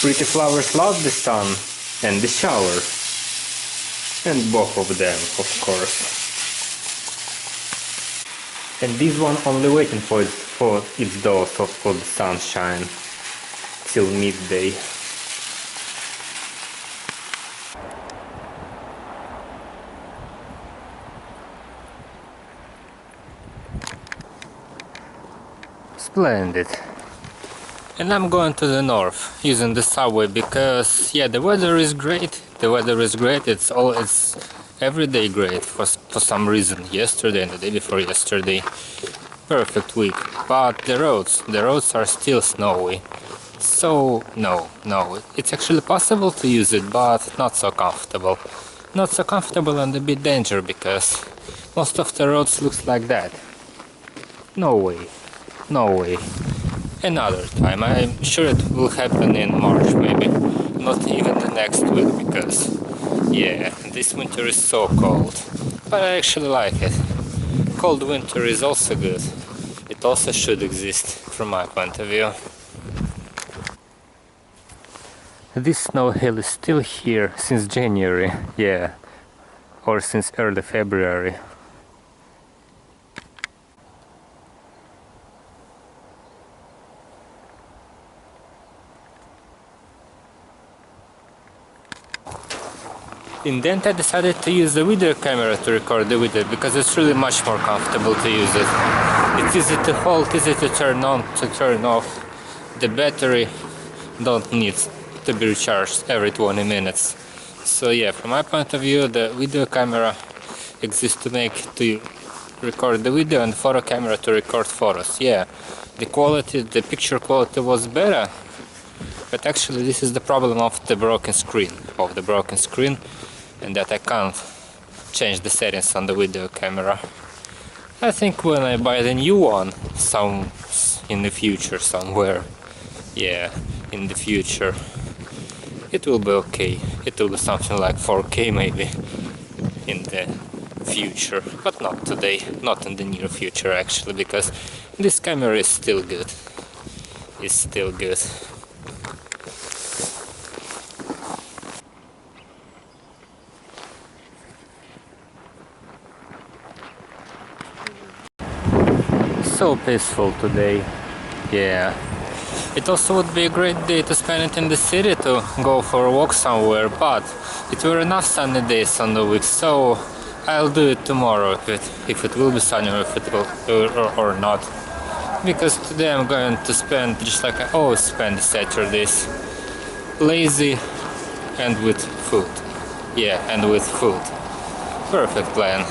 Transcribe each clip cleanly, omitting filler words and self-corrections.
Pretty flowers love the sun and the shower. And both of them, of course. And this one only waiting for its dose of the sunshine till midday. Splendid. And I'm going to the north using the subway because yeah, the weather is great. The weather is great. It's every day great for some reason. Yesterday and the day before yesterday, perfect week. But the roads are still snowy. So no, it's actually possible to use it, but not so comfortable. Not so comfortable and a bit dangerous because most of the roads looks like that. No way. Another time. I'm sure it will happen in March, maybe. Not even the next week, because yeah, this winter is so cold. But I actually like it. Cold winter is also good. It also should exist from my point of view. This snow hill is still here since January, yeah, or since early February. In the end I decided to use the video camera to record the video because it's really much more comfortable to use it. It's easy to hold, easy to turn on, to turn off. The battery don't need to be recharged every 20 minutes. So yeah, from my point of view, the video camera exists to record the video and photo camera to record photos. Yeah, the picture quality was better, but actually this is the problem of the broken screen, and that I can't change the settings on the video camera. I think when I buy the new one, in the future somewhere, yeah, in the future, it will be okay. It will be something like 4K maybe in the future, but not today, not in the near future actually, because this camera is still good. It's still good. So peaceful today, yeah. It also would be a great day to spend it in the city, to go for a walk somewhere, but it were enough sunny days on the week, so I'll do it tomorrow if it will be sunny or if it will or not. Because today I'm going to spend just like I always spend the Saturdays, lazy and with food. Yeah, and with food. Perfect plan.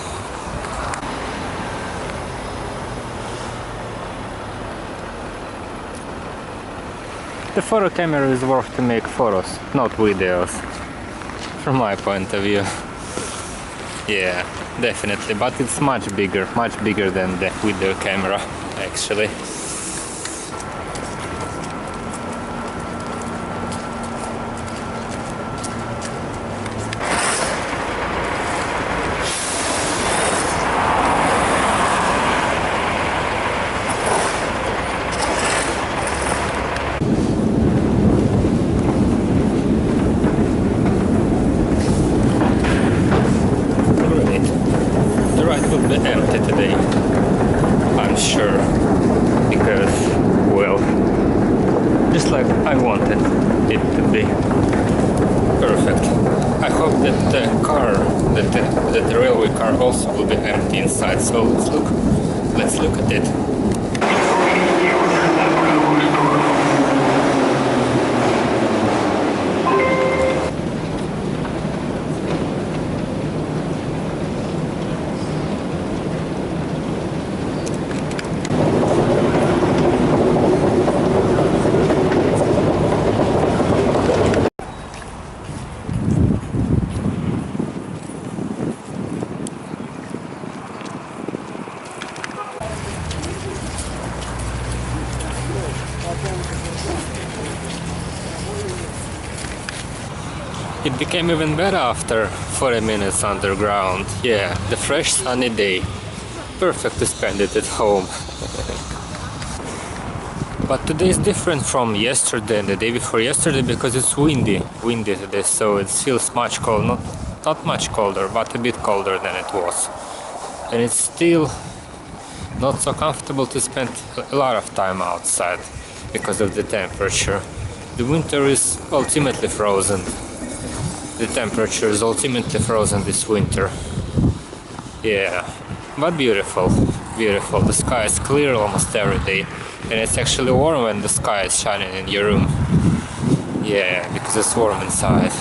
The photo camera is worth to make photos, not videos, from my point of view. Yeah, definitely, but it's much bigger than the video camera, actually. Empty today, I'm sure, because, well, just like I wanted it to be. Perfect. I hope that the railway car also will be empty inside, so let's look at it. It became even better after 40 minutes underground. Yeah, the fresh sunny day. Perfect to spend it at home. But today is different from yesterday and the day before yesterday because it's windy today, so it feels much cold. Not much colder, but a bit colder than it was. And it's still not so comfortable to spend a lot of time outside because of the temperature. The winter is ultimately frozen. The temperature is ultimately frozen this winter. Yeah, but beautiful, beautiful. The sky is clear almost every day, and it's actually warm when the sky is shining in your room. Yeah, because it's warm inside.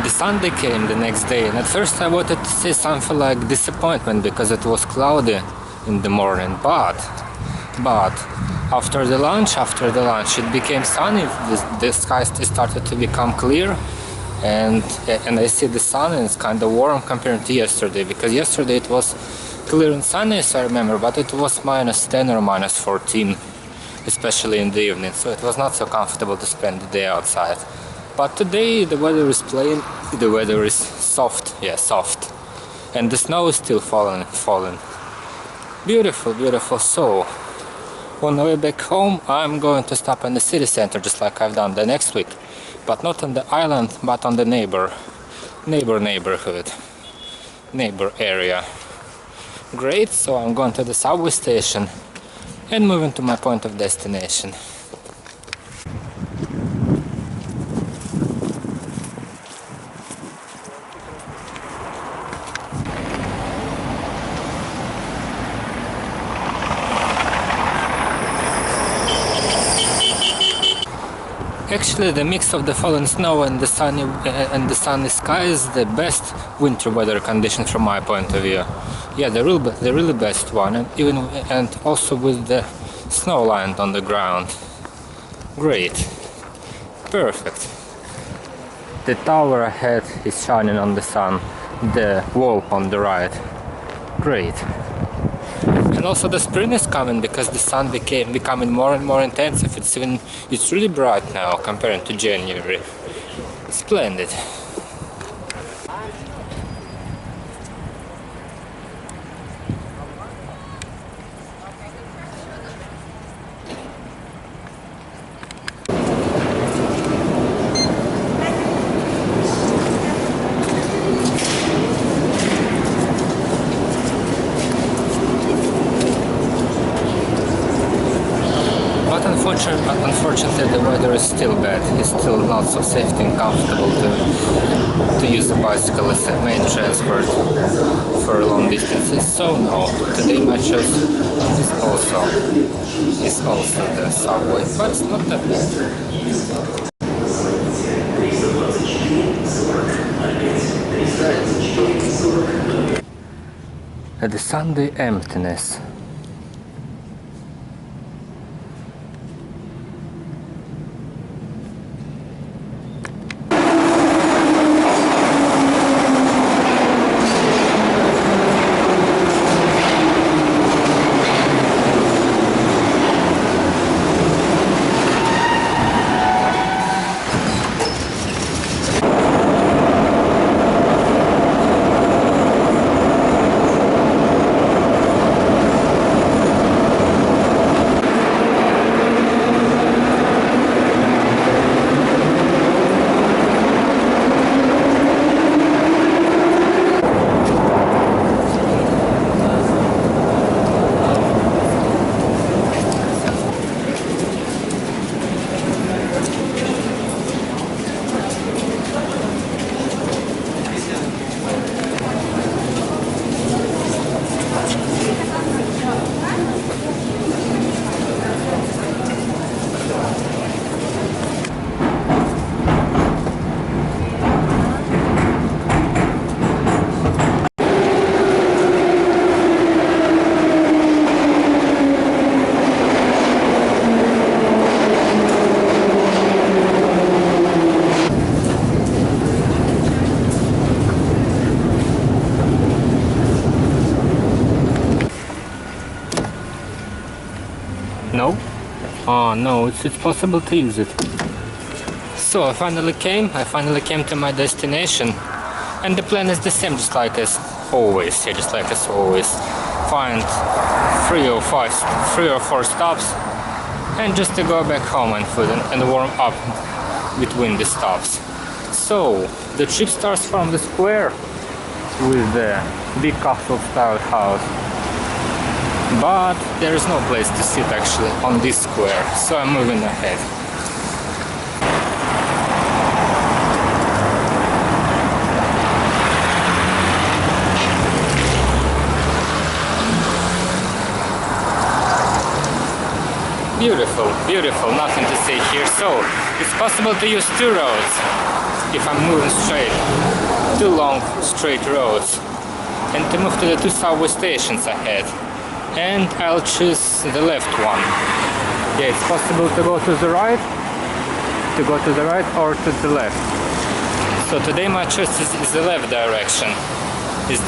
The Sunday came the next day, and at first I wanted to say something like disappointment because it was cloudy in the morning, but after the lunch it became sunny. The sky started to become clear, and I see the sun, and it's kind of warm compared to yesterday, because yesterday it was clear and sunny, as I remember, but it was -10 or -14, especially in the evening, so it was not so comfortable to spend the day outside. But today the weather is plain, the weather is soft, yeah, soft, and the snow is still falling. Beautiful, beautiful. So on the way back home I'm going to stop in the city center, just like I've done the next week, but not on the island, but on the neighborhood, neighbor area. Great, so I'm going to the subway station and moving to my point of destination. Actually, the mix of the fallen snow and the sunny sky is the best winter weather condition from my point of view. Yeah, the really best one, and also with the snow lined on the ground. Great, perfect. The tower ahead is shining on the sun. The wall on the right. Great. And also the spring is coming because the sun becoming more and more intensive. It's really bright now compared to January. Splendid. Unfortunately, the weather is still bad. It's still not so safe and comfortable to use a bicycle as a main transport for long distances. So no, today my choice is also the subway, but it's not that bad. At the Sunday emptiness. No? Oh no, it's possible to use it. So I finally came to my destination, and the plan is the same, just like as always. Yeah, just like as always. Find 3 or 4 stops, and just to go back home and warm up between the stops. So the trip starts from the square with the big castle-style house, but there is no place to sit actually on this square, so I'm moving ahead. Beautiful, beautiful, nothing to say here. So it's possible to use 2 roads if I'm moving straight, 2 long straight roads, and to move to the 2 subway stations ahead. And I'll choose the left one. Yeah, it's possible to go to the right, or to the left. So today my choice is the left direction. It's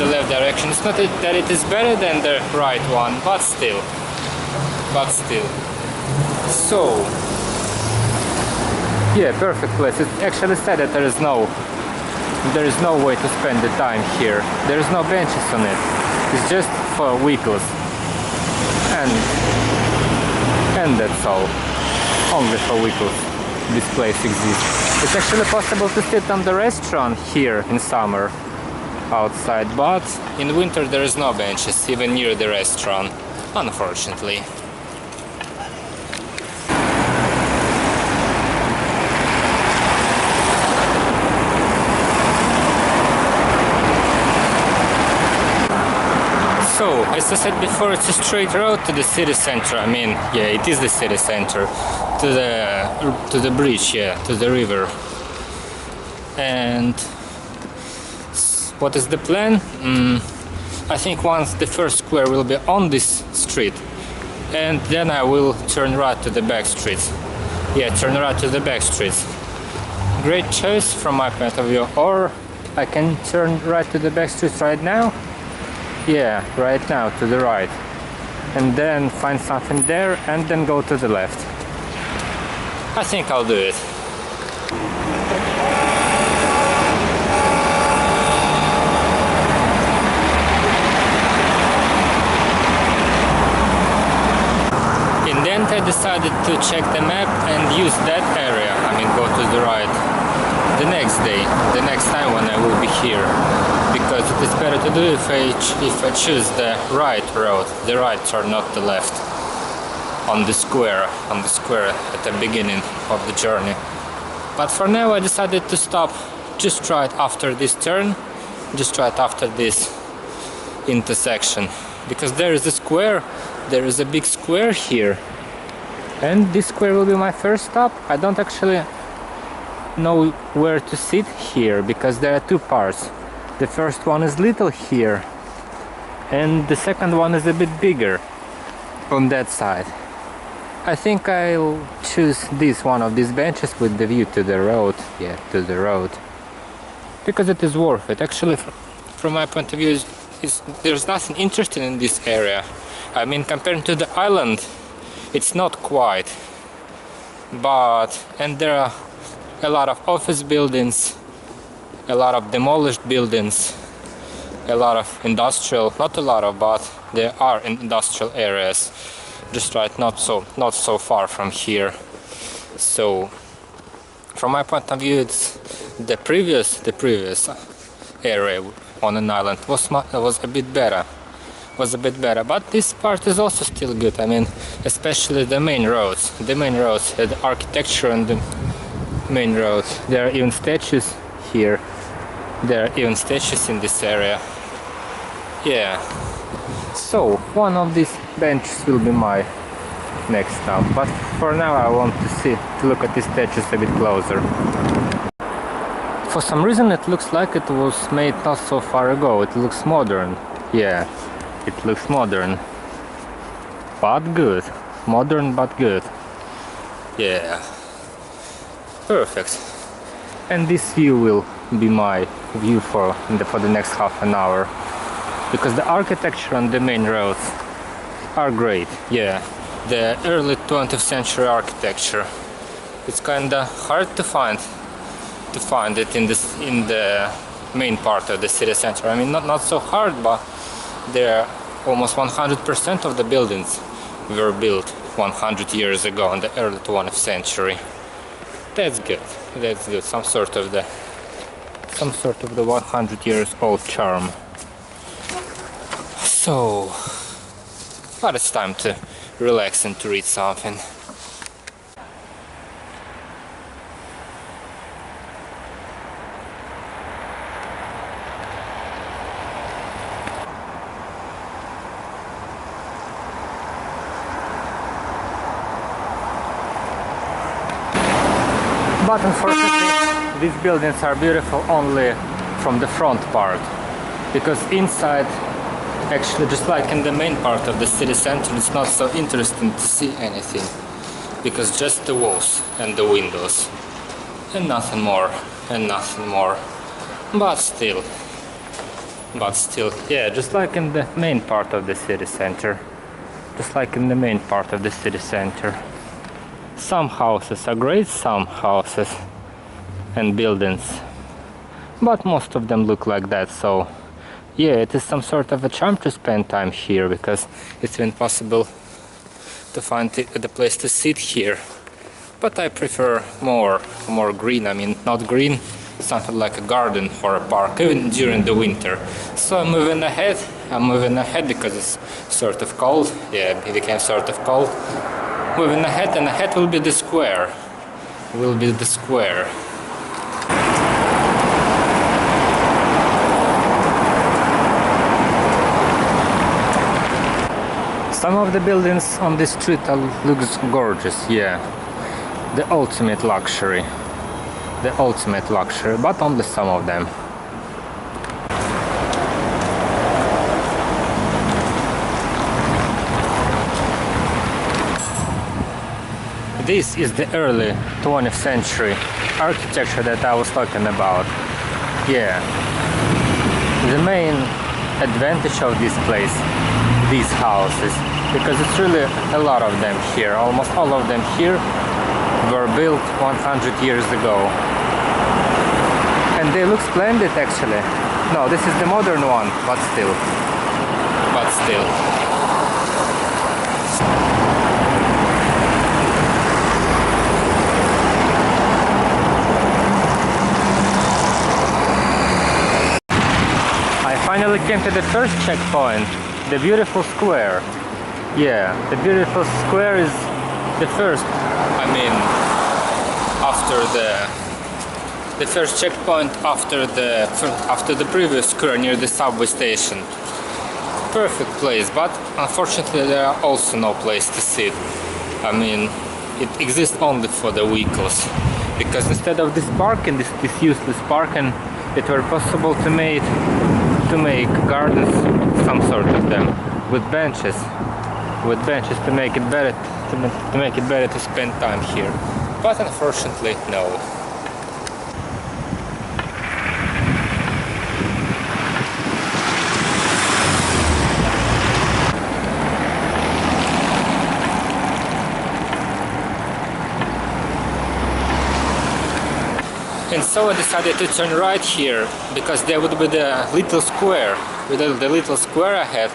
not that it is better than the right one, but still. So, yeah, perfect place. It actually said that there is no way to spend the time here. There is no benches on it. It's just for vehicles, and that's all. Only for vehicles this place exists. It's actually possible to sit on the restaurant here in summer outside, but in winter there is no benches even near the restaurant, unfortunately. So, as I said before, it's a straight road to the city center. I mean, yeah, it is the city center. To the bridge, yeah, to the river. And what is the plan? I think once the first square will be on this street, and then I will turn right to the back streets. Yeah, turn right to the back streets. Great choice from my point of view. Or I can turn right to the back streets right now. Yeah, right now, to the right. And then find something there, and then go to the left. I think I'll do it. In the end, I decided to check the map and use that area. I mean, go to the right. The next day, the next time when I will be here. Because it is better to do if I choose the right road, the right turn, not the left, on the square at the beginning of the journey. But for now I decided to stop just right after this turn, just right after this intersection, because there is a square, there is a big square here, and this square will be my first stop. I don't actually know where to sit here because there are 2 parts. The first one is little here, and the second one is a bit bigger on that side. I think I'll choose this one of these benches with the view to the road. Yeah, to the road, because it is worth it. Actually, from my point of view, there's nothing interesting in this area. I mean, compared to the island, it's not quite. And there are a lot of office buildings, a lot of demolished buildings, a lot of industrial, not a lot of, but there are industrial areas just right not so far from here. So from my point of view, it's the previous area on an island was a bit better, but this part is also still good. I mean, especially the main roads, the architecture and the main roads. There are even statues here. There are even statues in this area. Yeah. So one of these benches will be my next stop. But for now I want to look at these statues a bit closer. For some reason it looks like it was made not so far ago. It looks modern. Yeah, it looks modern. But good. Modern but good. Yeah. Perfect. And this view will be my view for the next half an hour, because the architecture on the main roads are great. Yeah, the early 20th century architecture. It's kinda hard to find it in the main part of the city center. I mean, not so hard, but there almost 100% of the buildings were built 100 years ago in the early 20th century. That's good. That's good. Some sort of the 100 years old charm. So, but it's time to relax and to read something. But unfortunately, these buildings are beautiful only from the front part, because inside, actually, just like in the main part of the city center, it's not so interesting to see anything, because just the walls and the windows, and nothing more, and nothing more. But still, yeah, just like in the main part of the city center, Some houses are great, some houses and buildings, but most of them look like that. So yeah, it is some sort of a charm to spend time here, because it's impossible to find the place to sit here. But I prefer more green. I mean, not green, something like a garden or a park, even during the winter. So I'm moving ahead because it's sort of cold. Yeah, it became sort of cold. Moving ahead, and ahead will be the square. Some of the buildings on this street looks gorgeous, yeah. The ultimate luxury, but only some of them. This is the early 20th century architecture that I was talking about. Yeah. The main advantage of this place, these houses, because it's really a lot of them here. Almost all of them here were built 100 years ago. And they look splendid, actually. No, this is the modern one, but still. Finally came to the first checkpoint, the beautiful square. Yeah, the beautiful square is the first, I mean, after the first checkpoint after the previous square near the subway station. Perfect place, but unfortunately there are also no place to sit. I mean, it exists only for the vehicles, because instead of this parking, this useless parking, it were possible to make gardens, some sort of them, with benches to make it better to spend time here. But unfortunately, no. And so I decided to turn right here, because there would be the little square. With the little square ahead,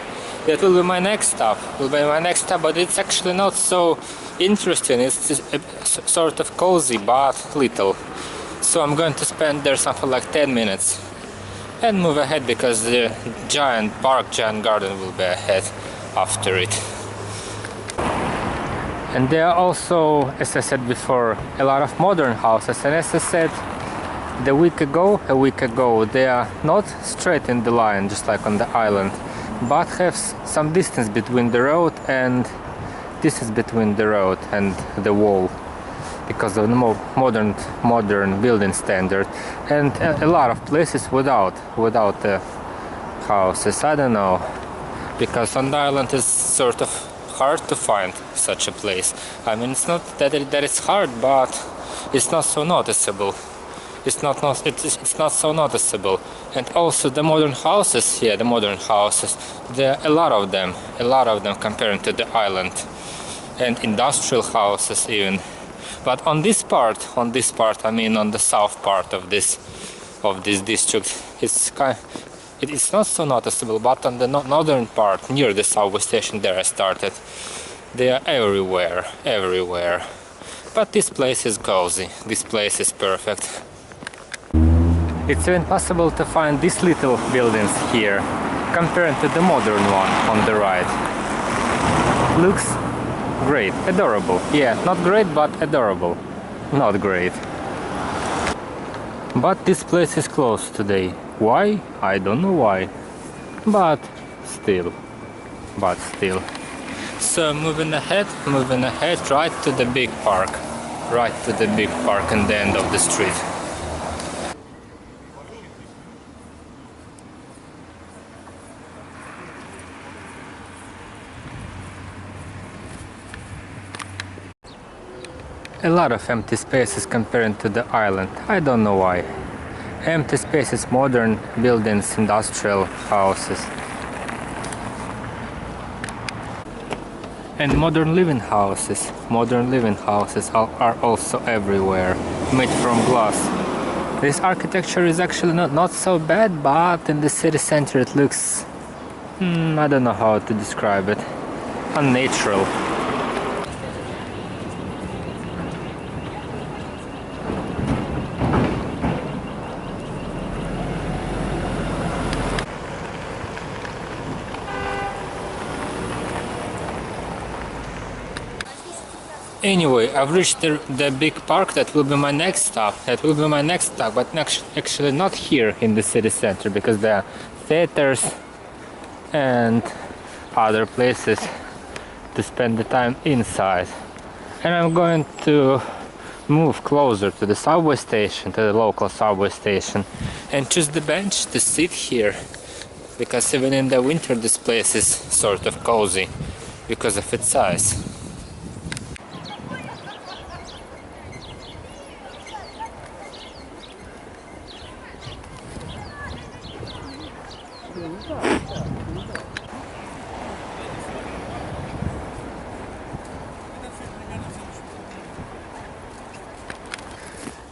that will be my next stop. But it's actually not so interesting. It's just sort of cozy, but little. So I'm going to spend there something like 10 minutes and move ahead, because the giant garden will be ahead after it. And there are also, as I said before, a lot of modern houses. And as I said, a week ago, they are not straight in the line, just like on the island, but have some distance between the road and the wall, because of the more modern building standard, and a lot of places without the houses. I don't know, because on the island it's sort of hard to find such a place. I mean, it's not that it's hard, but it's not so noticeable. It's not so noticeable. And also the modern houses, there are a lot of them compared to the island. and industrial houses even. But on this part, I mean on the south part of this district, it is not so noticeable. But on the northern part, near the subway station, there I started, they are everywhere, everywhere. But this place is cozy. This place is perfect. It's even possible to find these little buildings here, compared to the modern one on the right. Looks great, adorable. Yeah, not great, but adorable. Not great. But this place is closed today. Why? I don't know why. But still. So moving ahead, right to the big park. Right to the big park and the end of the street. A lot of empty spaces compared to the island. I don't know why. Empty spaces, modern buildings, industrial houses. And modern living houses. Modern living houses are also everywhere, made from glass. This architecture is actually not so bad, but in the city center it looks... I don't know how to describe it. Unnatural. Anyway, I've reached the big park. That will be my next stop. But actually not here in the city center, because there are theaters and other places to spend the time inside. And I'm going to move closer to the subway station, to the local subway station, and choose the bench to sit here, because even in the winter this place is sort of cozy because of its size.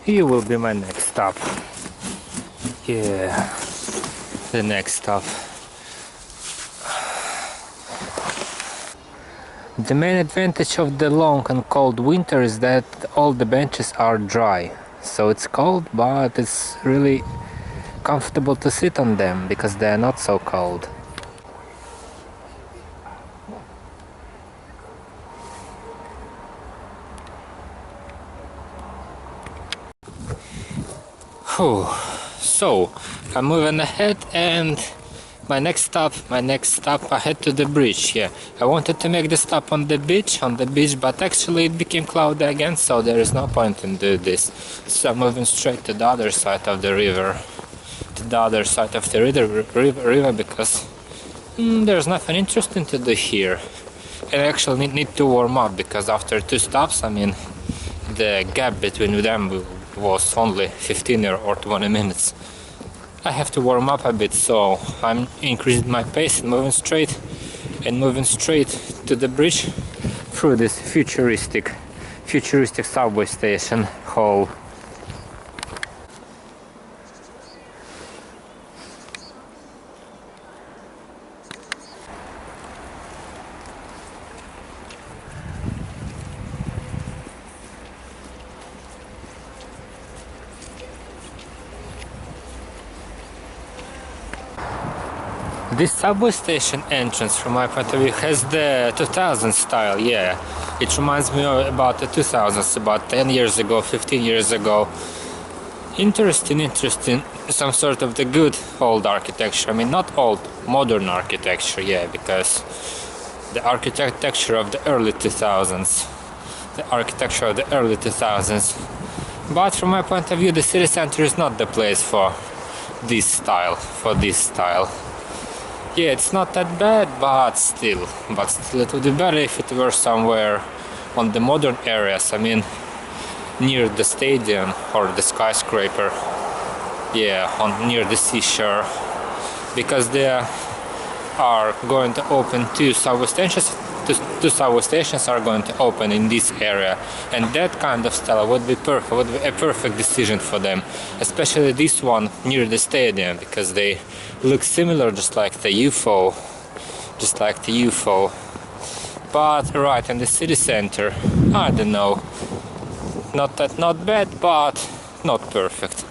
Here will be my next stop. Yeah, the next stop. The main advantage of the long and cold winter is that all the benches are dry. So it's cold, but it's really comfortable to sit on them because they are not so cold. So I'm moving ahead, and my next stop I head to the bridge. Yeah, I wanted to make the stop on the beach, but actually it became cloudy again, so there is no point in doing this. So I'm moving straight to the other side of the river, river because there's nothing interesting to do here. And I actually need to warm up, because after 2 stops, I mean, the gap between them was only 15 or 20 minutes. I have to warm up a bit, so I'm increasing my pace and moving straight to the bridge through this futuristic subway station hall. This subway station entrance, from my point of view, has the 2000 style. Yeah, it reminds me about the 2000s, about 10 years ago, 15 years ago. Interesting. Some sort of the good old architecture. I mean, not old, modern architecture. Yeah, because the architecture of the early 2000s. But from my point of view, the city center is not the place for this style. Yeah, it's not that bad, but still it would be better if it were somewhere on the modern areas. I mean, near the stadium or the skyscraper. Yeah, near the seashore, because there are going to open 2 subway stations two subway stations are going to open in this area, and that kind of style would be perfect, would be a perfect decision for them, especially this one near the stadium, because they look similar, just like the UFO, but right in the city center, I don't know, not bad, but not perfect.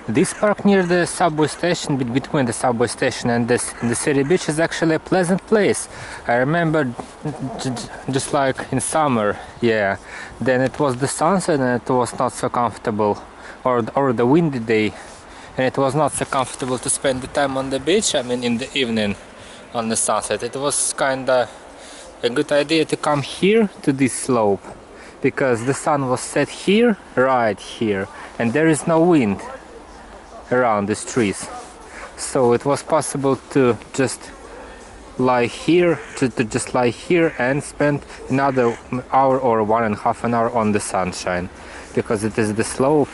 This park near the subway station, between the subway station and the city beach, is actually a pleasant place. I remember just like in summer, yeah, then it was the sunset and it was not so comfortable, or the windy day, and it was not so comfortable to spend the time on the beach. I mean, in the evening on the sunset, it was kinda a good idea to come here to this slope, because the sun was set here, right here, and there is no wind around these trees, so it was possible to just lie here, just lie here and spend another hour or 1.5 hours on the sunshine, because it is the slope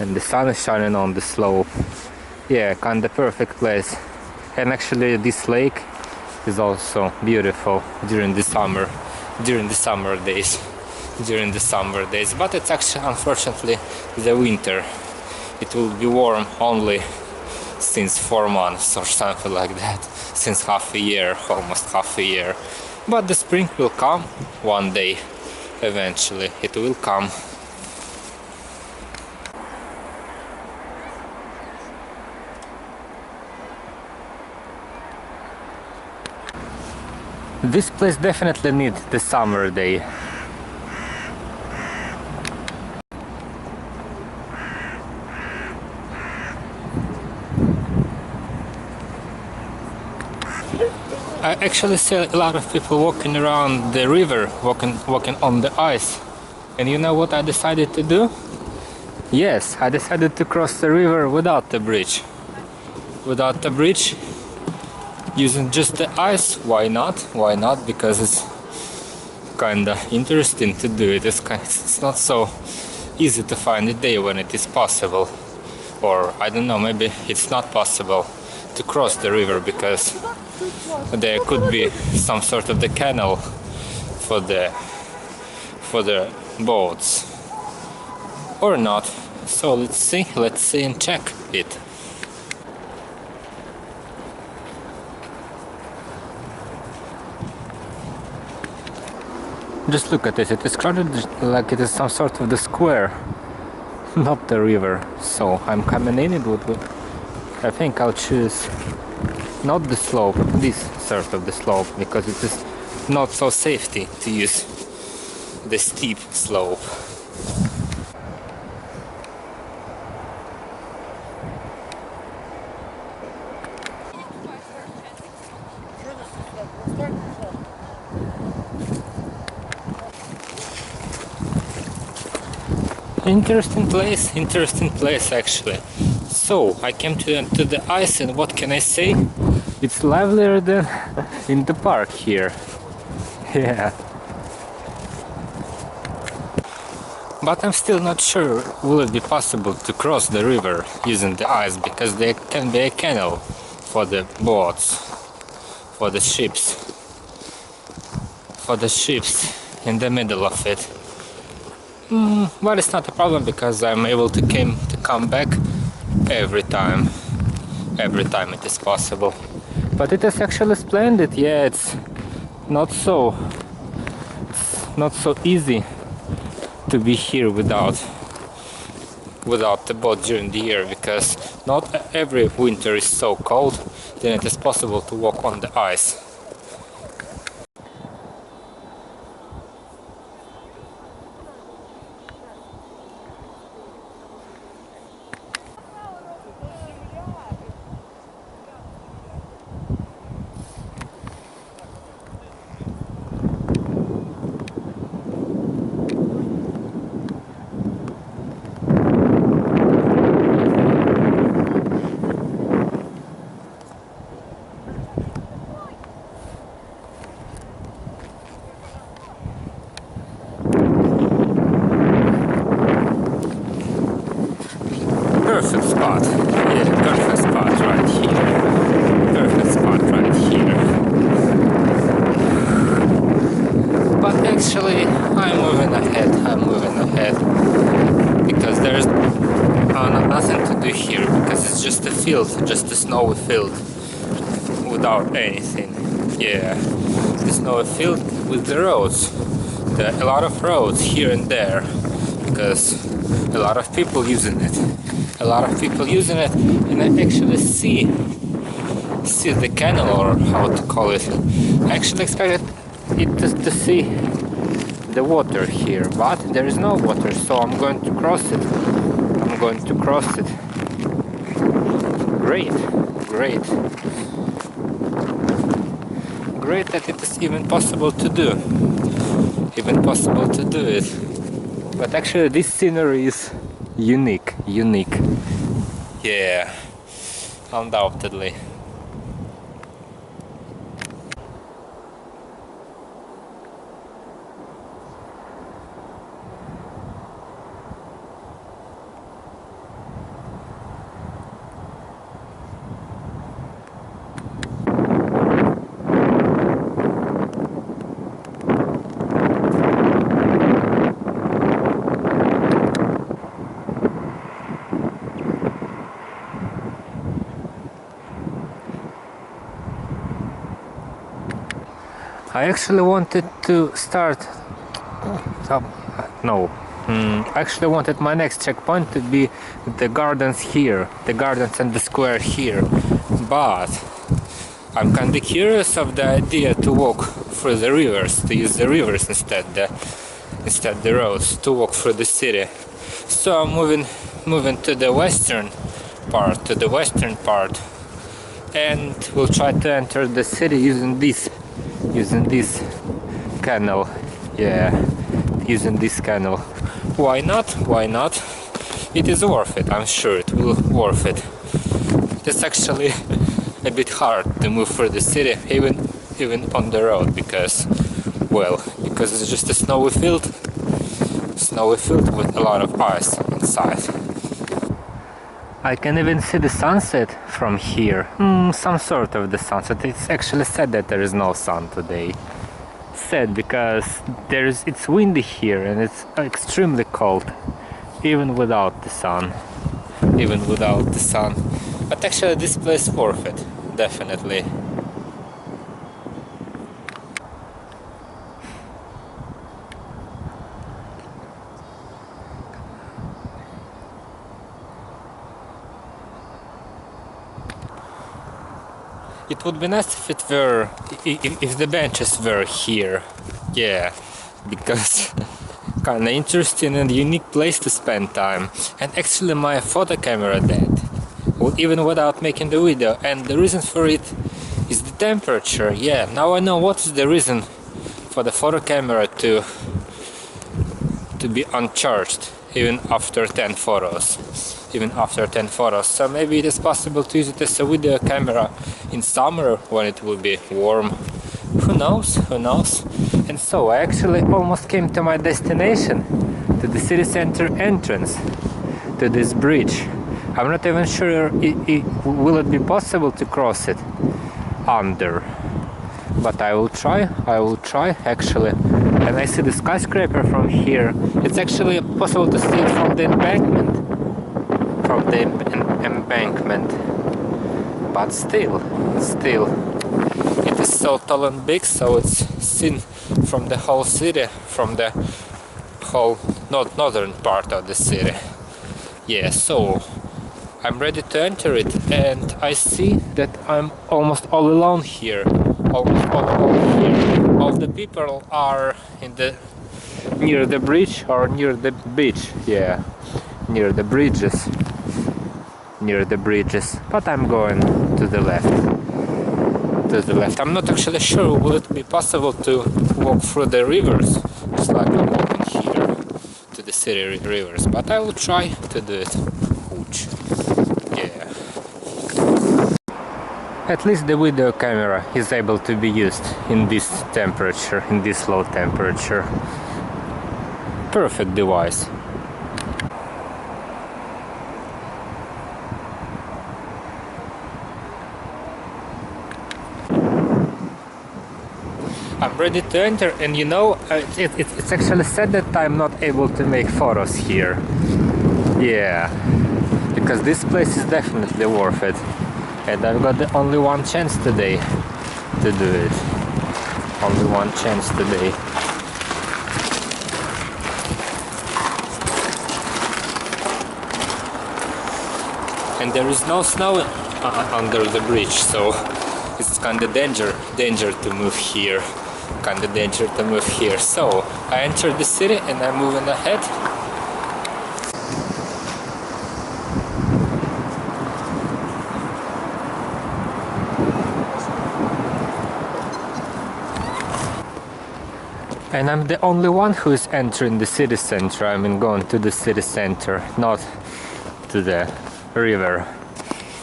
and the sun is shining on the slope. Yeah, kinda perfect place. And actually this lake is also beautiful during the summer days, but it's actually unfortunately the winter. It will be warm only since 4 months or something like that, since half a year, almost half a year. But the spring will come one day, eventually it will come. This place definitely needs the summer day. I actually see a lot of people walking around the river, walking on the ice. And you know what I decided to do? Yes, I decided to cross the river without the bridge. Without the bridge, using just the ice. Why not? Why not? Because it's kinda interesting to do it. It's not so easy to find a day when it is possible. Or I don't know, maybe it's not possible to cross the river because there could be some sort of the canal for the boats, or not. So let's see and check it. Just look at this, it is crowded like it is some sort of the square, not the river. So I'm coming in, I think I'll choose not the slope, this sort of the slope, because it is not so safety to use the steep slope. Interesting place actually. So I came to the ice, and what can I say? It's livelier than in the park here. Yeah. But I'm still not sure will it be possible to cross the river using the ice, because there can be a canal for the boats, for the ships in the middle of it. But it's not a problem, because I'm able to come back every time it is possible. But it is actually splendid. Yeah, it's not so easy to be here without the boat during the year, because not every winter is so cold, then it is possible to walk on the ice. But actually, I'm moving ahead, because there's nothing to do here, because it's just a field, just a snowy field, without anything. Yeah, the snowy field with the roads. There are a lot of roads here and there, because a lot of people using it. And I actually see the canal, or how to call it. I actually expected it to see the water here, but there is no water, so I'm going to cross it. Great that it is even possible to do it. But actually this scenery is unique. Yeah, undoubtedly. I actually wanted to start. I actually wanted my next checkpoint to be the gardens here, the gardens and the square here. But I'm kinda curious of the idea to walk through the rivers, to use the rivers instead the roads, to walk through the city. So I'm moving to the western part, and we'll try to enter the city using this canal. Yeah, using this canal. Why not? It is worth it. I'm sure it will worth it. It's actually a bit hard to move through the city, even on the road, because it's just a snowy field with a lot of ice inside. I can even see the sunset from here. Some sort of the sunset. It's actually said that there is no sun today. Sad, because it's windy here and it's extremely cold, even without the sun. But actually this place is worth it, definitely. It would be nice if the benches were here. Yeah, because kinda interesting and unique place to spend time. And actually my photo camera died, even without making the video. And the reason for it is the temperature. Yeah, now I know what is the reason for the photo camera to be uncharged even after 10 photos. So maybe it is possible to use it as a video camera in summer when it will be warm. Who knows? And so I actually almost came to my destination, to the city center entrance, to this bridge. I'm not even sure will it be possible to cross it under, but I will try actually. And I see the skyscraper from here. It's actually possible to see it from the embankment. But still it is so tall and big, so it's seen from the whole city, from the whole northern part of the city. Yeah, so I'm ready to enter it, and I see that I'm almost all alone here. All the people are near the bridge or near the beach. Yeah, near the bridges. But I'm going to the left. I'm not actually sure will it be possible to walk through the rivers, just like I'm walking here to the city rivers, but I will try to do it. Ouch. Yeah. At least the video camera is able to be used in this temperature, in this low temperature. Perfect device. I'm ready to enter, and you know, it's actually sad that I'm not able to make photos here. Yeah, because this place is definitely worth it, and I've got the only one chance today to do it. Only one chance today. And there is no snow under the bridge, so it's kind of danger to move here. So I entered the city and I'm moving ahead. And I'm the only one who is entering the city center. I mean, going to the city center, not to the river,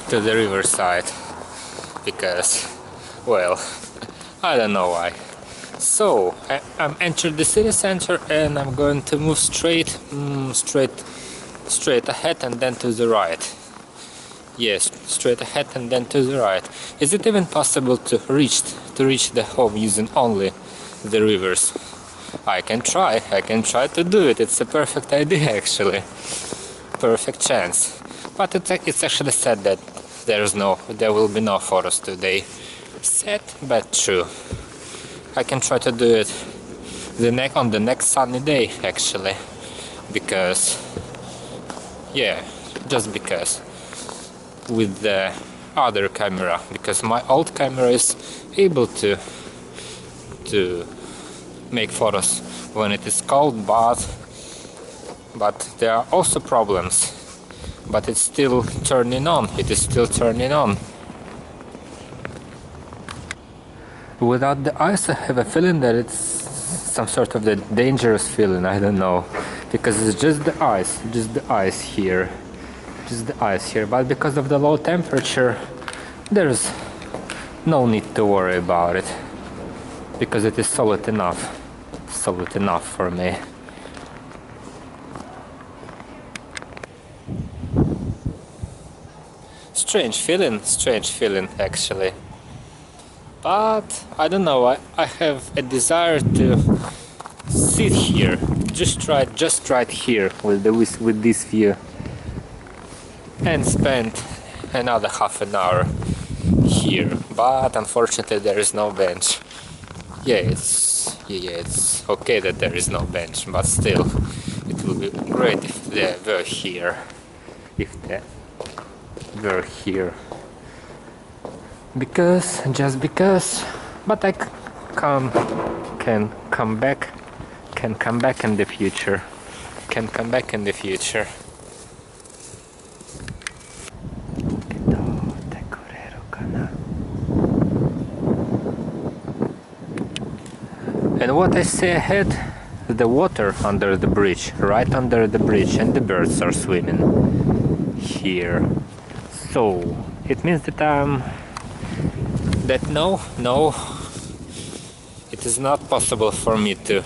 to the riverside, because, well, I don't know why. So I'm entered the city center and I'm going to move straight ahead and then to the right. Yes, straight ahead and then to the right. Is it even possible to reach the home using only the rivers? I can try to do it. It's a perfect idea, actually. Perfect chance. But it's actually sad that there will be no photos today. Sad but true. I can try to do it on the next sunny day, actually, because, yeah, just because, with the other camera, because my old camera is able to make photos when it is cold, but there are also problems. But it's still turning on. It is still turning on. Without the ice, I have a feeling that it's some sort of the dangerous feeling. I don't know, because it's just the ice here. But because of the low temperature, there's no need to worry about it, because it is solid enough for me. Strange feeling actually. But I don't know, I have a desire to sit here, just right here with this view, and spend another half an hour here. But unfortunately there is no bench. Yeah, it's okay that there is no bench, but still it would be great if they were here. Just because, but I can come back in the future. And what I see ahead, the water under the bridge, right under the bridge, and the birds are swimming here. So it means that no, it is not possible for me to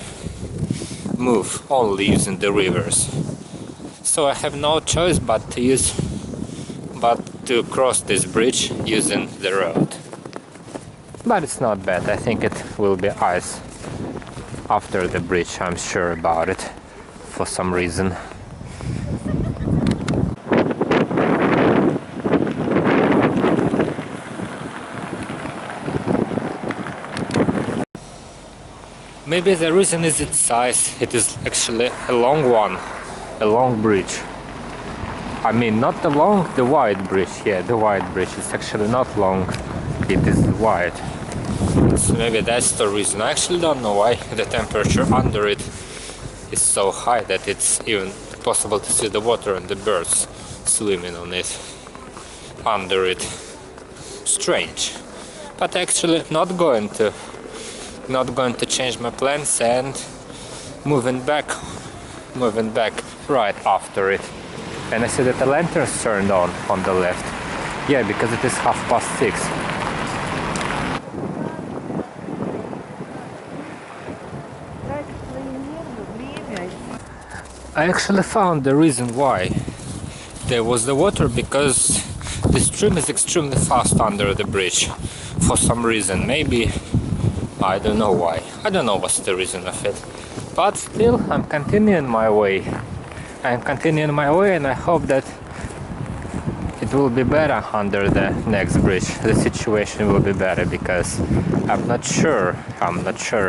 move only using the rivers. So I have no choice but to cross this bridge using the road. But it's not bad. I think it will be ice after the bridge. I'm sure about it for some reason. Maybe the reason is its size. It is actually a long one, a long bridge. I mean, not the wide bridge. Yeah, the wide bridge is actually not long. It is wide. So maybe that's the reason. I actually don't know why the temperature under it is so high that it's even possible to see the water and the birds swimming on it, under it. Strange. But actually not going to change my plans and moving back right after it. And I see that the lantern's turned on the left. Yeah, because it is 6:30. I actually found the reason why there was the water, because the stream is extremely fast under the bridge for some reason. Maybe I don't know why. I don't know what's the reason of it. But still, I'm continuing my way. I'm continuing my way, and I hope that it will be better under the next bridge. The situation will be better, because I'm not sure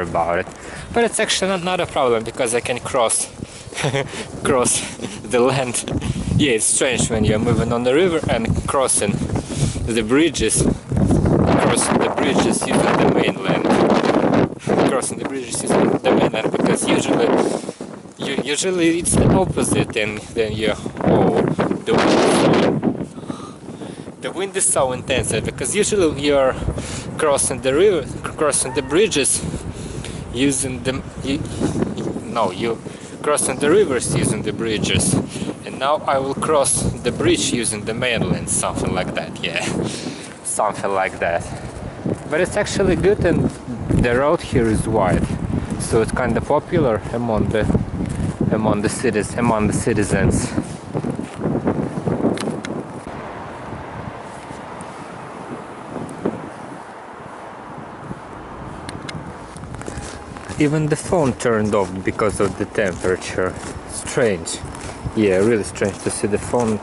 about it. But it's actually not a problem, because I can cross the land. Yeah, it's strange when you're moving on the river and crossing the bridges using the mainland. Crossing the bridges using the mainland, because usually it's the opposite, and then the wind is so intense, because usually you're crossing the river, crossing the bridges using the crossing the rivers using the bridges, and now I will cross the bridge using the mainland, something like that. Yeah, something like that. But it's actually good, and the road here is wide, so it's kind of popular among the citizens. Even the phone turned off because of the temperature. Strange. Yeah, really strange to see the phone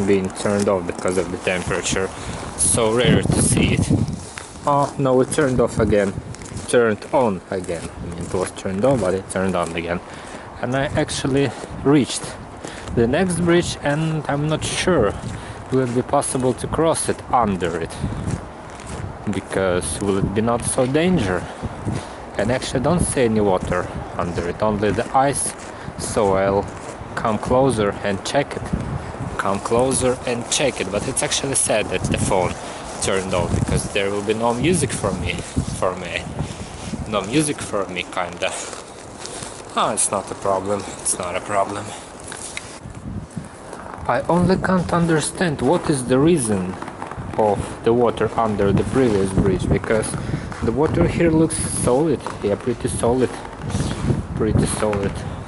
being turned off because of the temperature. So rare to see it. Oh, no, it turned off again. Turned on again. I mean, it was turned on, but it turned on again. And I actually reached the next bridge, and I'm not sure will it be possible to cross it under it. Because will it be not so dangerous? And actually don't see any water under it, only the ice, so I'll come closer and check it. But it's actually sad that the phone turned off, because there will be no music for me. No music for me, kinda. Oh, it's not a problem. I only can't understand what is the reason of the water under the previous bridge, because the water here looks solid. Yeah, pretty solid.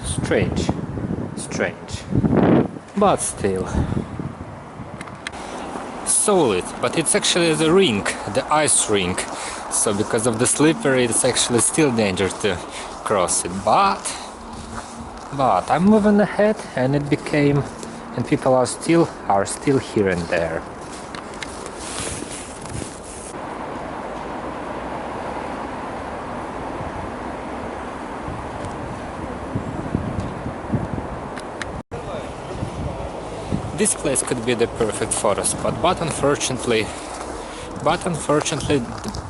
Strange. But still solid. But it's actually the rink, the ice rink. So because of the slippery, it's actually still dangerous to cross it. But I'm moving ahead, and people are still here and there. This place could be the perfect photo spot, but unfortunately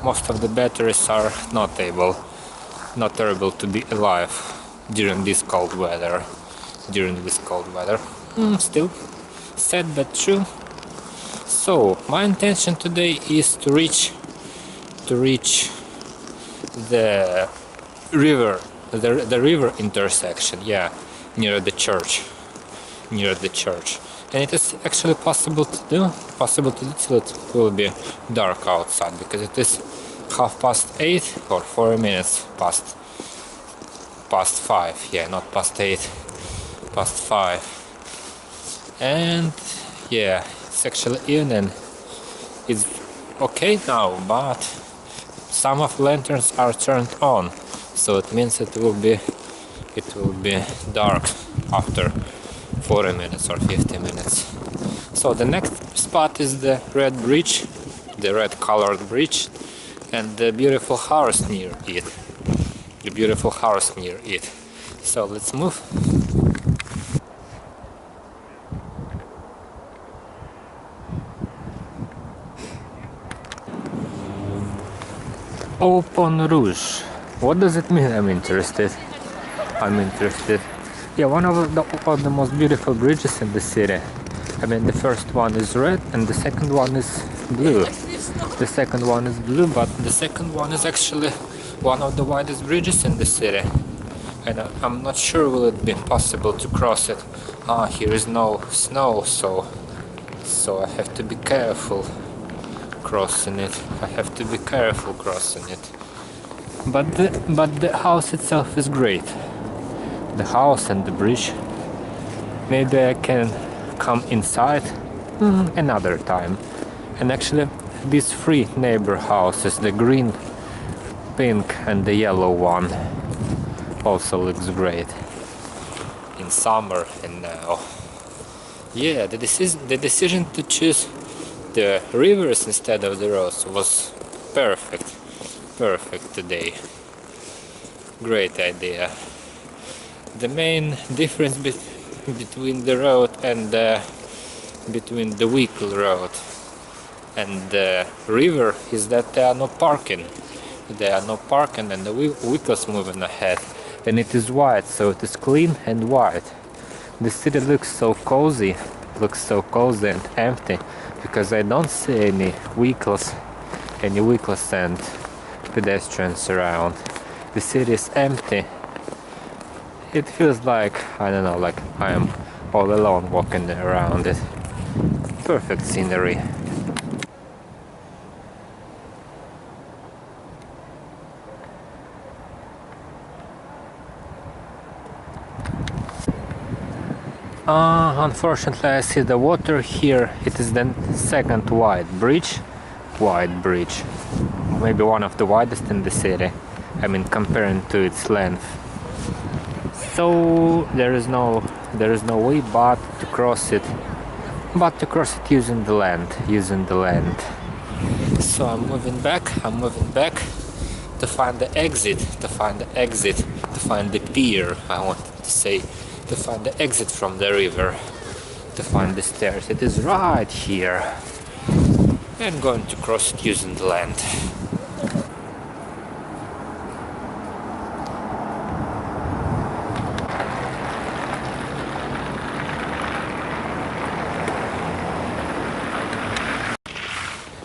most of the batteries are not able to be alive during this cold weather. Still sad but true. So my intention today is to reach the river intersection, yeah, near the church. And it is actually possible to do till it will be dark outside, because it is 8:30 or 4 minutes past 5. Yeah, not past 8, past 5. And yeah, it's actually evening. It's okay now, but some of the lanterns are turned on, so it means it will be dark after 40 minutes or 50 minutes. So the next spot is the red bridge, the red colored bridge, and the beautiful house near it. So let's move. Au Pont Rouge. What does it mean? I'm interested. Yeah, one of the most beautiful bridges in the city. I mean, the first one is red and the second one is blue. But the second one is actually one of the widest bridges in the city. And I'm not sure will it be possible to cross it. Here is no snow, so I have to be careful crossing it. But the house itself is great. The house and the bridge. Maybe I can come inside another time. And actually these three neighbor houses, the green pink and the yellow one also looks great in summer. And now, yeah, the decision to choose the rivers instead of the roads was perfect today. Great idea. The main difference between the road and between the vehicle road and the river is that there are no parking. There are no parking and the vehicles moving ahead. And it is white, so it is clean and white. The city looks so cozy and empty because I don't see any vehicles and pedestrians around. The city is empty. It feels like, I don't know, like I am all alone walking around it. Perfect scenery. Unfortunately, I see the water here. It is the second wide bridge. Maybe one of the widest in the city. I mean, comparing to its length. So there is no way but to cross it using the land. So I'm moving back to find the exit, to find the pier, I wanted to say, to find the exit from the river, to find the stairs. It is right here. I'm going to cross it using the land.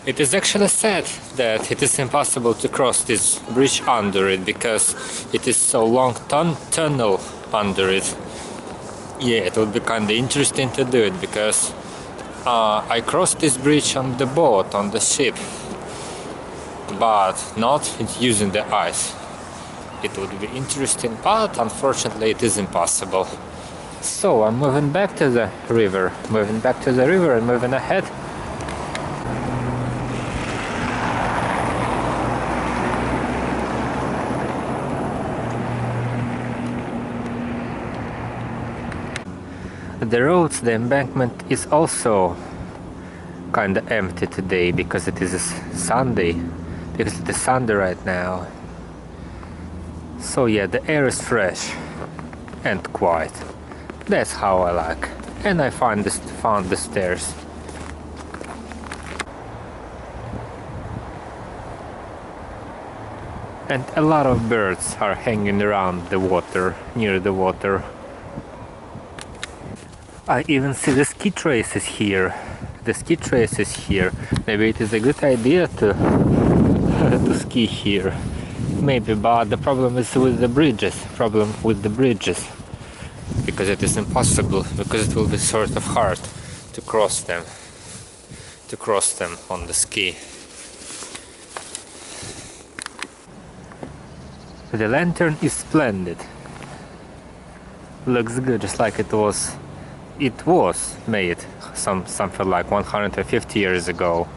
It is actually said that it is impossible to cross this bridge under it because it is so long tunnel under it. Yeah, it would be kinda interesting to do it because I crossed this bridge on the boat, on the ship, but not using the ice. It would be interesting, but unfortunately it is impossible. So I'm moving back to the river, and moving ahead. The roads, the embankment is also kinda empty today because it is Sunday. Because it is Sunday right now. So yeah, the air is fresh and quiet. That's how I like. And I found the stairs. And a lot of birds are hanging around the water, near the water. I even see the ski traces here. Maybe it is a good idea to to ski here. Maybe, but the problem is with the bridges. Because it is impossible. Because it will be sort of hard to cross them. On the ski. The lantern is splendid. Looks good, just like it was made something like 150 years ago.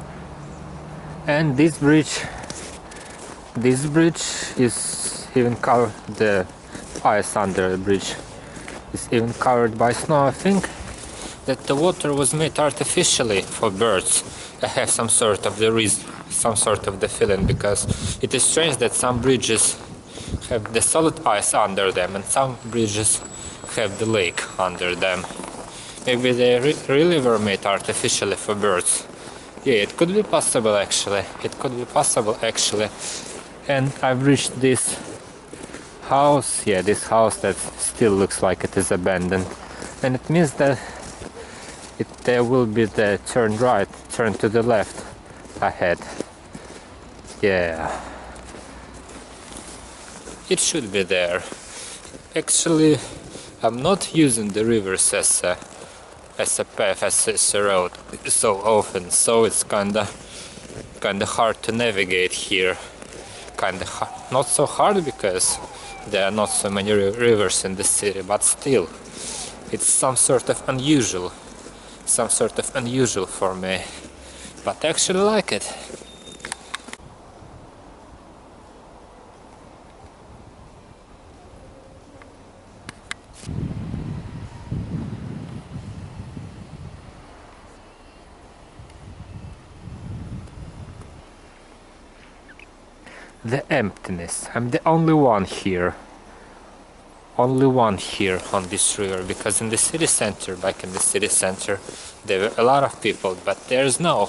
And this bridge is even covered, the ice under the bridge is even covered by snow. I think that the water was made artificially for birds. I have some sort of the feeling, because it is strange that some bridges have the solid ice under them and some bridges have the lake under them. Maybe they really were made artificially for birds. Yeah, it could be possible actually. And I've reached this house. Yeah, this house that still looks like it is abandoned. And it means that there will be the turn to the left ahead. Yeah. It should be there. Actually, I'm not using the rivers as a path, as a road so often, so it's kinda hard to navigate here. Not so hard because there are not so many rivers in the city, but still, it's some sort of unusual for me. But I actually like it. the emptiness. I'm the only one here. Only one here on this river, because in the city center, back in the city center, there were a lot of people, but there's no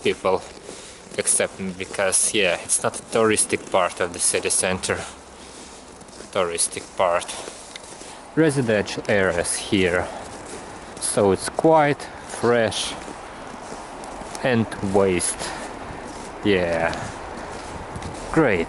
people except me, because yeah, it's not a touristic part of the city center. Touristic part. Residential areas here, so it's quite fresh and waste. Yeah, great.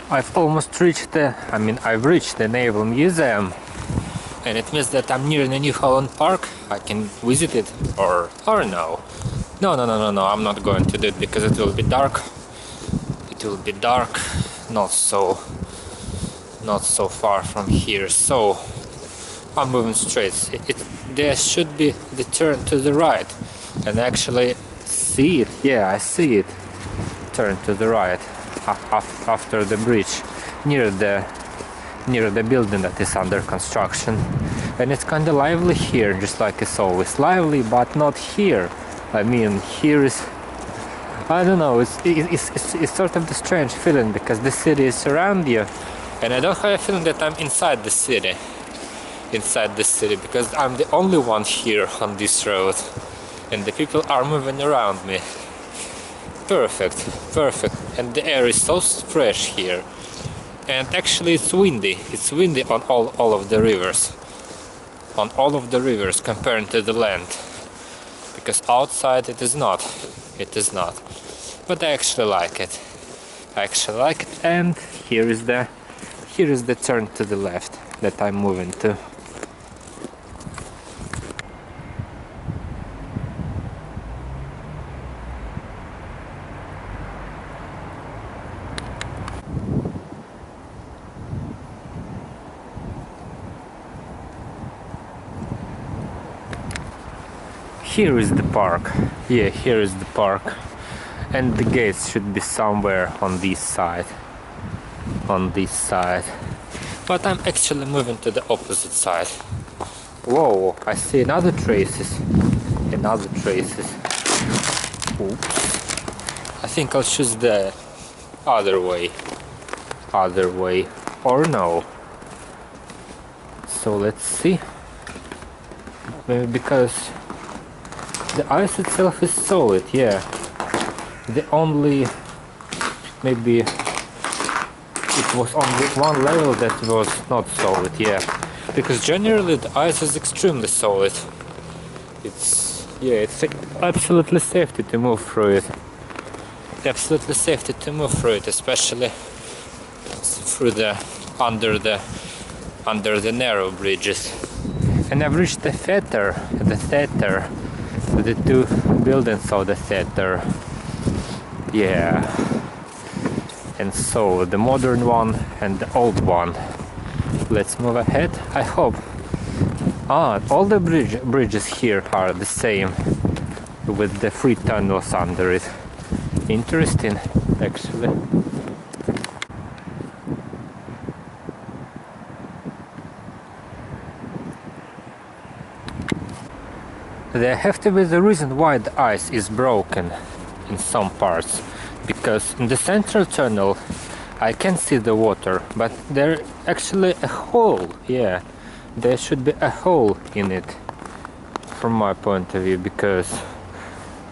I've almost reached I've reached the Naval Museum, and it means that I'm near the New Holland Park. I can visit it, or no. No, I'm not going to do it, because it will be dark. It will be dark, not so far from here, so I'm moving straight. There should be the turn to the right, and actually see it. Yeah, I see it. Turn to the right after the bridge, near the building that is under construction, and it's kind of lively here, just like it's always lively, but not here. I mean, here is, I don't know, it's sort of the strange feeling, because the city is around you, and I don't have a feeling that I'm inside the city, because I'm the only one here on this road, and the people are moving around me. Perfect, and the air is so fresh here, and actually it's windy on all of the rivers, compared to the land, because outside it is not, but I actually like it, and here is the turn to the left that I'm moving to. Here is the park. Yeah, here is the park, and the gates should be somewhere on this side. But I'm actually moving to the opposite side. Whoa, I see another traces. Oops. I think I'll choose the other way, or no. So let's see. Maybe because the ice itself is solid, yeah. Maybe it was only one level that was not solid, yeah. Because generally the ice is extremely solid. It's absolutely safety to move through it. Especially through under the narrow bridges. And I've reached the theater, the two buildings of the theater. Yeah. And so the modern one and the old one. Let's move ahead. I hope. All the bridges here are the same, with the 3 tunnels under it. Interesting, actually. There have to be the reason why the ice is broken in some parts, because in the central tunnel I can see the water, but there actually a hole. Yeah, there should be a hole in it from my point of view, because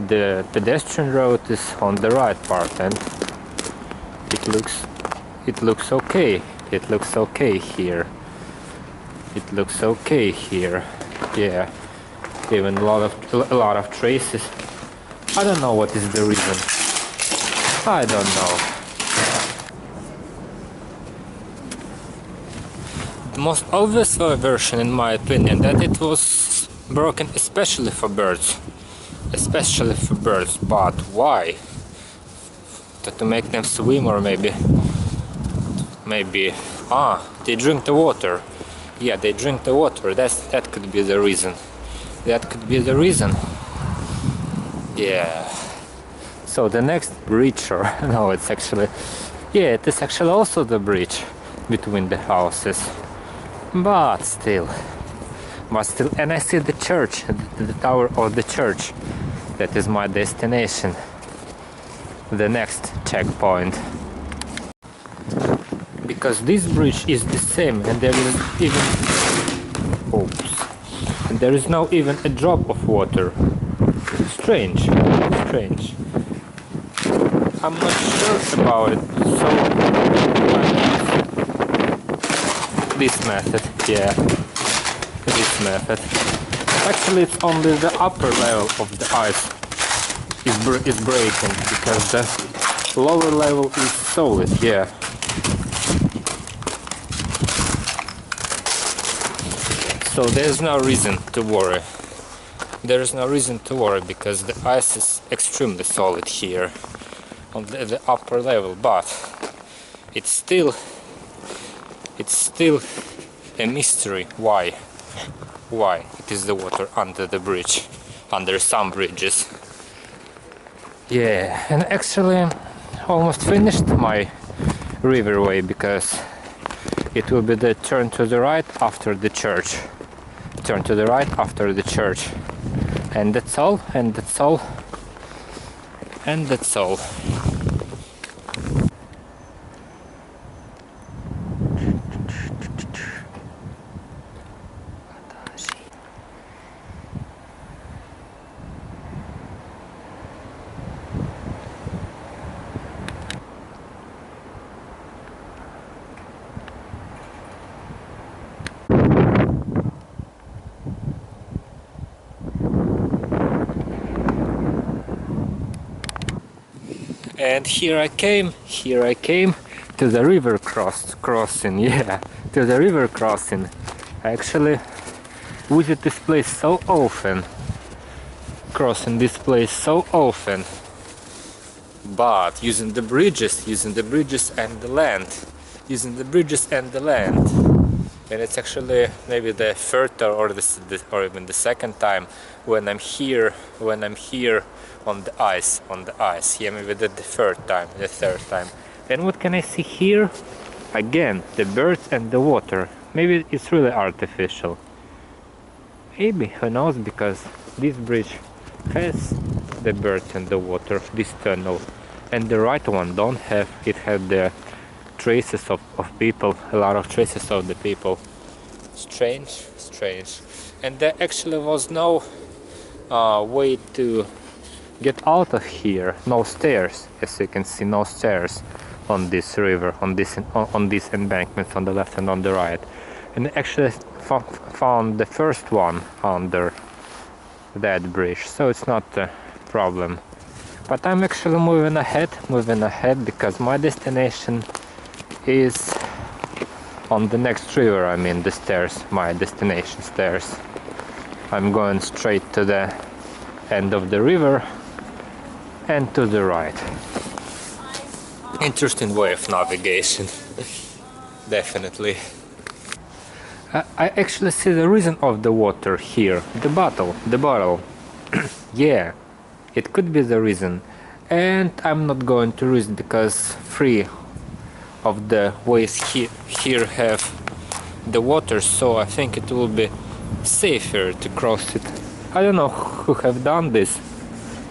the pedestrian road is on the right part, and it looks okay. It looks okay here. Yeah. Even a lot of traces. I don't know what is the reason. I don't know. The most obvious version, in my opinion, that it was broken especially for birds. especially for birds. But why? To make them swim, or maybe they drink the water. Yeah, they drink the water. That could be the reason. That could be the reason. Yeah. So the next bridge, or no, it's actually, yeah, it is actually also the bridge between the houses. But still, and I see the church, the tower of the church. That is my destination. The next checkpoint. Because this bridge is the same, and there is even, and there is now even a drop of water. Strange. I'm not sure about it, so this method, yeah, this method. Actually, it's only the upper level of the ice is breaking, because the lower level is solid, yeah. So there's no reason to worry. There is no reason to worry, because the ice is extremely solid here on the upper level, but it's still a mystery why it is the water under the bridge, under some bridges. Yeah, and actually almost finished my riverway, because it will be the turn to the right after the church. Turn to the right after the church. And that's all, and that's all, and that's all. And here I came to the river crossing, yeah, to the river crossing. I actually visit this place so often, crossing this place so often, but using the bridges and the land, and it's actually maybe the third or even the second time when I'm here on the ice, yeah, maybe the third time. And what can I see here? Again, the birds and the water. Maybe it's really artificial. Maybe, who knows, because this bridge has the birds and the water, this tunnel, and the right one don't have. It had the traces of people, a lot of traces of the people. Strange. And there actually was no way to get out of here, no stairs, as you can see, no stairs on this river, on this embankment on the left and on the right. And actually found the first one under that bridge, so it's not a problem. But I'm actually moving ahead because my destination is on the next river. I mean the stairs, my destination stairs. I'm going straight to the end of the river and to the right. Interesting way of navigation. Definitely. I actually see the reason of the water here. The bottle. Yeah, it could be the reason. And I'm not going to risk, because 3 of the ways here have the water, so I think it will be safer to cross it. I don't know who have done this,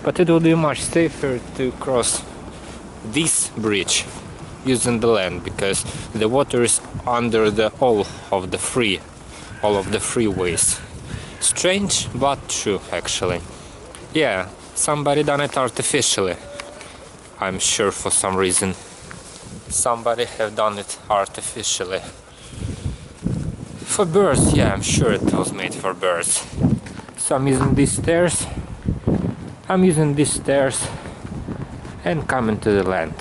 but it will be much safer to cross this bridge using the land, because the water is under all of the freeways. Strange, but true, actually. Yeah, somebody done it artificially. I'm sure for some reason. Somebody have done it artificially. For birds, yeah, I'm sure it was made for birds. So I'm using these stairs. And coming to the land.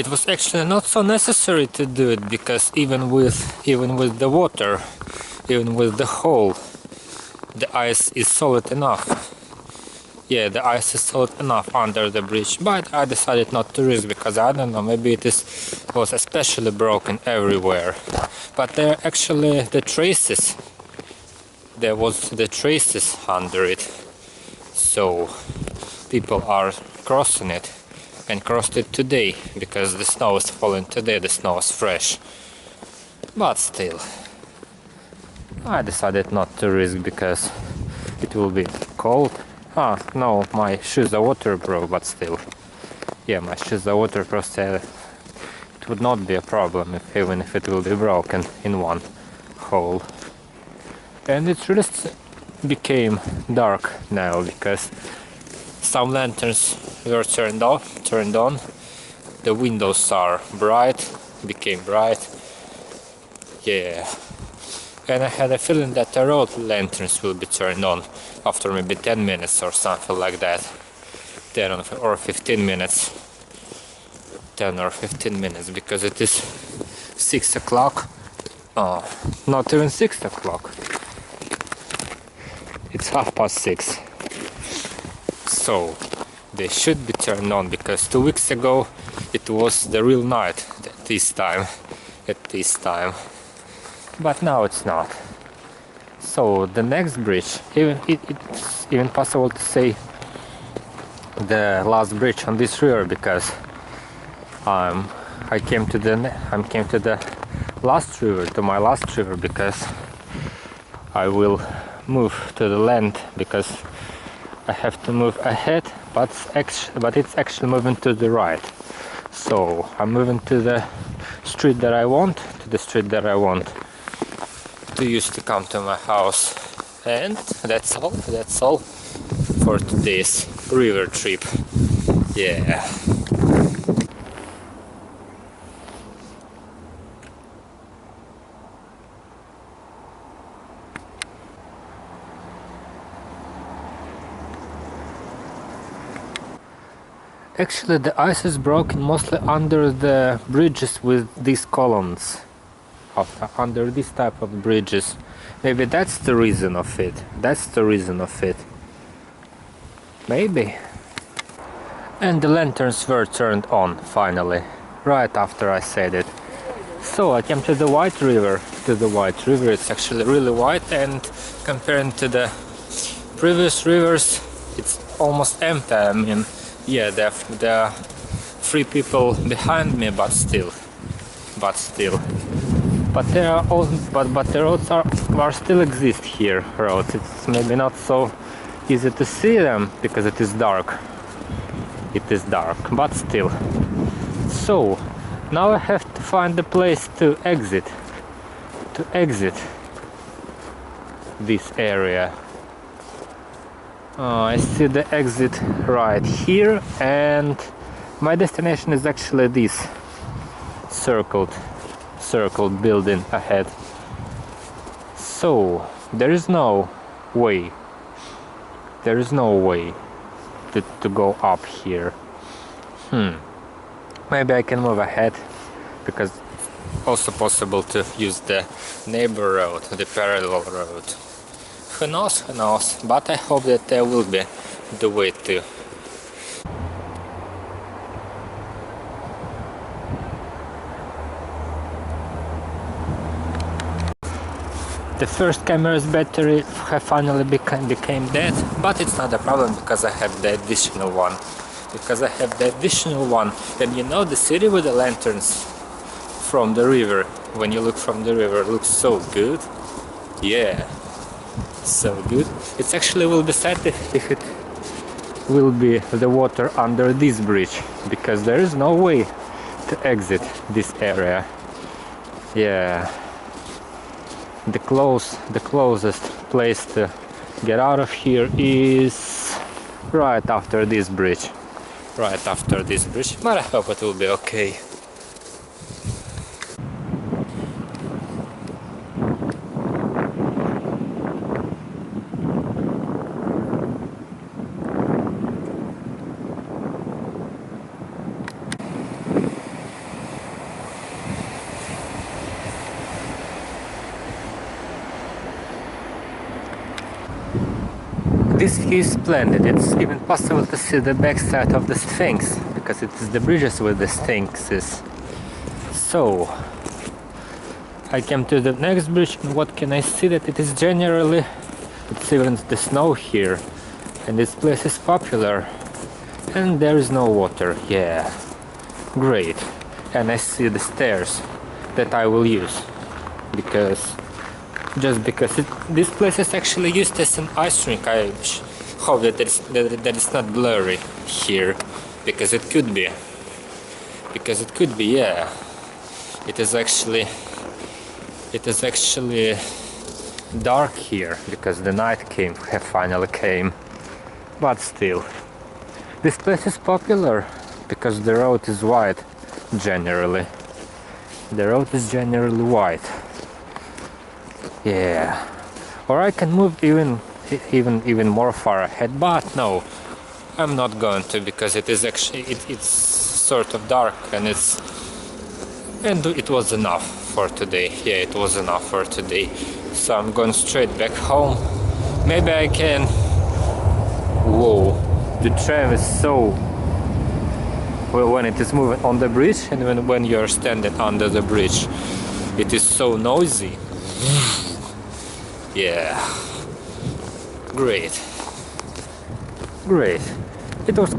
it was actually not so necessary to do it, because even with the water, even with the hole, the ice is solid enough. Yeah, the ice is solid enough under the bridge, but I decided not to risk, because I don't know, maybe was especially broken everywhere. But there are actually the traces. There was the traces under it, so people are crossing it, and crossed it today, because the snow is falling today, the snow is fresh. But still, I decided not to risk, because it will be cold. Ah, no, my shoes are waterproof, but still. Yeah, my shoes are waterproof, so it would not be a problem even if it will be broken in one hole. And it really became dark now, because some lanterns were turned on. The windows are became bright. Yeah. And I had a feeling that the road lanterns will be turned on after maybe 10 minutes or something like that. 10 or 15 minutes. 10 or 15 minutes, because it is 6 o'clock. Oh, not even 6 o'clock. It's 6:30. So they should be turned on, because 2 weeks ago it was the real night at this time. But now it's not. So the next bridge, it's even possible to say the last bridge on this river, because I came to the last river, to my last river, because I will move to the land, because I have to move ahead, but it's actually moving to the right. So I'm moving to the street that I want, to use to come to my house. And that's all for today's river trip. Yeah. Actually, the ice is broken mostly under the bridges with these columns. Under this type of bridges. Maybe that's the reason of it. Maybe. And the lanterns were turned on finally, right after I said it. So I came to the White River. It's actually really white, and comparing to the previous rivers, it's almost empty. I mean, yeah, there are 3 people behind me, but still. But there are but the roads are still exist here. Roads. It's maybe not so easy to see them, because it is dark. But still. So now I have to find a place to exit. This area. I see the exit right here, and my destination is actually this circled building ahead. So there is no way to go up here. Maybe I can move ahead, because it's also possible to use the neighbor road, the parallel road. Who knows, but I hope that there will be the way to. The first camera's battery finally became dead, but it's not a problem, because I have the additional one. And you know, the city with the lanterns from the river, when you look from the river, looks so good. Yeah, so good. It actually will be sad if it will be the water under this bridge, because there is no way to exit this area. Yeah. The closest place to get out of here is right after this bridge. But I hope it will be okay. This view is splendid. It's even possible to see the backside of the Sphinx, because it is the bridges with the Sphinxes. So, I came to the next bridge, and what can I see? That it is generally, it's even the snow here, and this place is popular, and there is no water. Yeah, great. And I see the stairs that I will use, because this place is actually used as an ice rink. I hope that it's not blurry here, because it could be. Yeah. It is actually dark here, because the night finally came. But still, this place is popular because the road is wide. Generally, the road is generally wide. Yeah, or I can move even more far ahead, but no, I'm not going to, because it is actually it's sort of dark, and it was enough for today. Yeah, it was enough for today. So I'm going straight back home. Maybe I can. Whoa, the tram is so. Well, when it is moving on the bridge, and when you're standing under the bridge, it is so noisy. Yeah, great. It was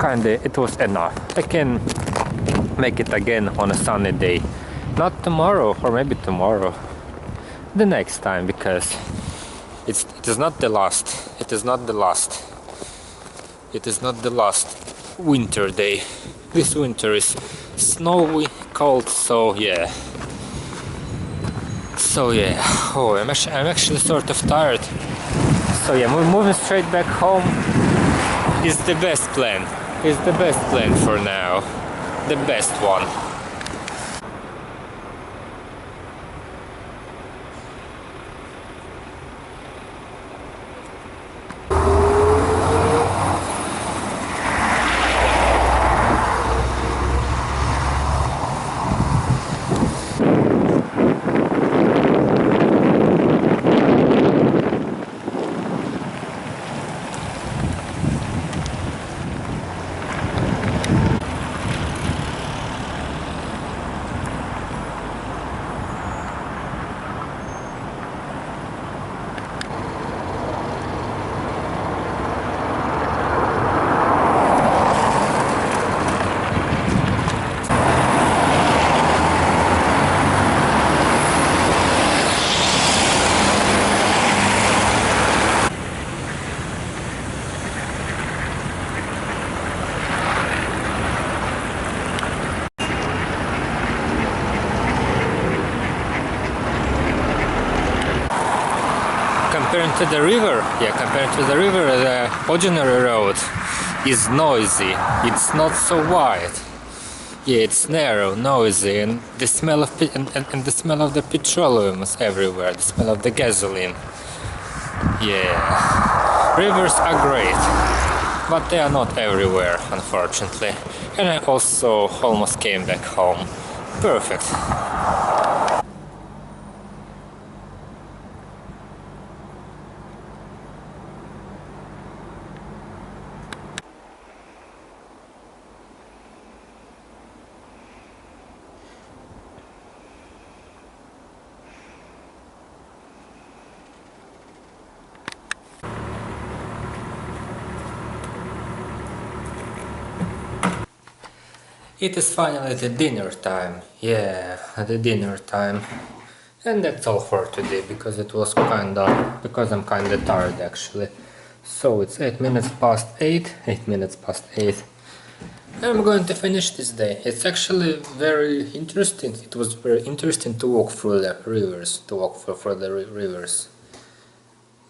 enough. I can make it again on a sunny day. Not tomorrow, or maybe tomorrow. The next time, because it is not the last. It is not the last winter day. This winter is snowy, cold, so yeah. Oh, I'm actually sort of tired. So yeah, moving straight back home is the best plan. Is the best plan for now. The best one. Compared to the river, the ordinary road is noisy. It's not so wide. Yeah, it's narrow, noisy, and the smell of the smell of the petroleum is everywhere. The smell of the gasoline. Yeah, rivers are great, but they are not everywhere, unfortunately. And I also almost came back home. Perfect. It is finally the dinner time. Yeah, the dinner time. And that's all for today, because I'm kinda tired actually. So it's 8 minutes past 8. I'm going to finish this day. It's actually very interesting. It was very interesting to walk through the rivers, rivers.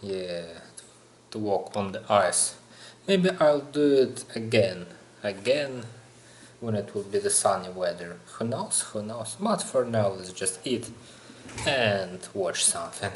Yeah, to walk on the ice. Maybe I'll do it again. When it will be the sunny weather. Who knows? But for now, let's just eat and watch something.